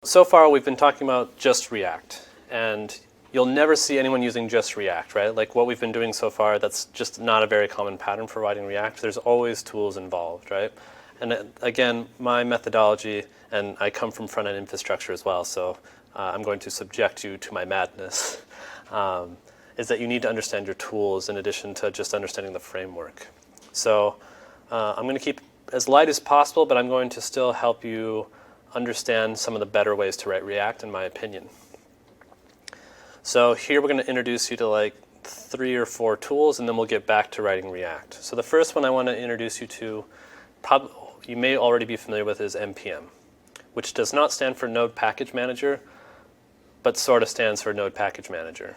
So far, we've been talking about just React, and you'll never see anyone using just React, right? Like what we've been doing so far, that's just not a very common pattern for writing React. There's always tools involved, right? And again, my methodology, and I come from front-end infrastructure as well, so I'm going to subject you to my madness, is that you need to understand your tools in addition to just understanding the framework. So I'm going to keep as light as possible, but I'm going to still help you understand some of the better ways to write React, in my opinion. So here we're going to introduce you to like 3 or 4 tools, and then we'll get back to writing React. So the first one I want to introduce you to, you may already be familiar with, is NPM, which does not stand for Node Package Manager, but sort of stands for Node Package Manager.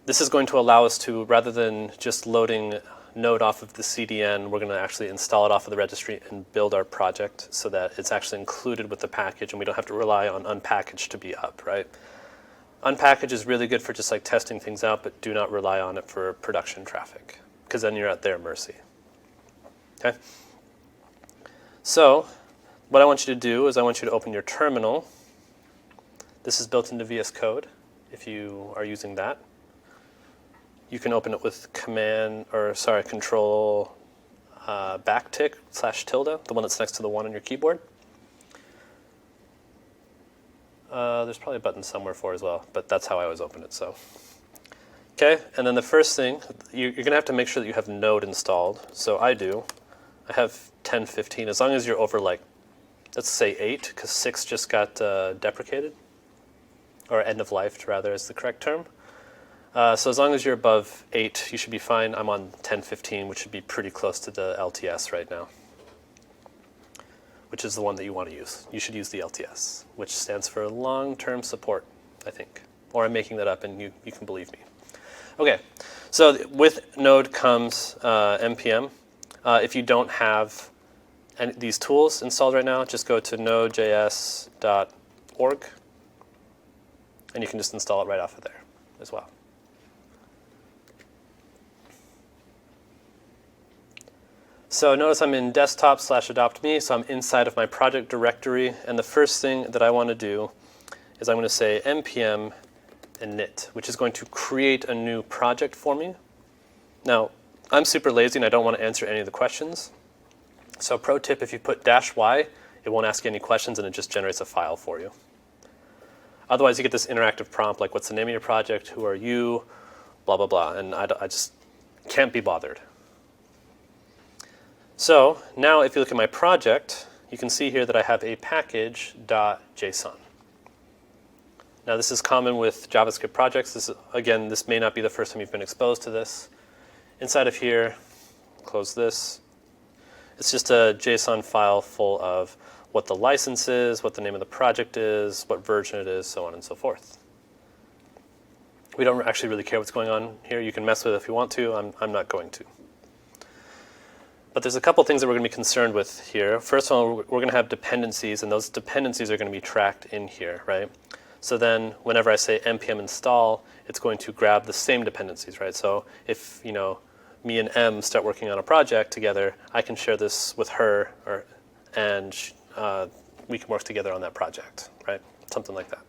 This is going to allow us to, rather than just loading Node off of the CDN, we're going to actually install it off of the registry and build our project so that it's actually included with the package and we don't have to rely on unpackage to be up, right? Unpackage is really good for just like testing things out, but do not rely on it for production traffic, because then you're at their mercy. Okay? So what I want you to do is I want you to open your terminal. This is built into VS Code if you are using that. You can open it with control backtick /tilde, the one that's next to the 1 on your keyboard. There's probably a button somewhere for it as well, but that's how I always open it. So, okay, and then the first thing, you're going to have to make sure that you have Node installed. So I do. I have 10.15, as long as you're over like, let's say 8, because 6 just got deprecated, or end of life rather is the correct term. So as long as you're above 8, you should be fine. I'm on 10.15, which should be pretty close to the LTS right now, which is the one that you want to use. You should use the LTS, which stands for long-term support, I think. Or I'm making that up, and you can believe me. Okay, so with Node comes NPM. If you don't have these tools installed right now, just go to nodejs.org, and you can just install it right off of there as well. So notice I'm in desktop /adopt_me, so I'm inside of my project directory. And the first thing that I want to do is I'm going to say npm init, which is going to create a new project for me. Now, I'm super lazy and I don't want to answer any of the questions. So pro tip, if you put -y, it won't ask you any questions and it just generates a file for you. Otherwise, you get this interactive prompt like, what's the name of your project, who are you, blah, blah, blah. And I just can't be bothered. So now if you look at my project, you can see here that I have a package.json. Now this is common with JavaScript projects. This may not be the first time you've been exposed to this. Inside of here, close this. It's just a JSON file full of what the license is, what the name of the project is, what version it is, so on and so forth. We don't actually really care what's going on here. You can mess with it if you want to. I'm not going to. But there's a couple things that we're going to be concerned with here. First of all, we're going to have dependencies, and those dependencies are going to be tracked in here, right? So then whenever I say npm install, it's going to grab the same dependencies, right? So if me and M start working on a project together, I can share this with her, and we can work together on that project, right? Something like that.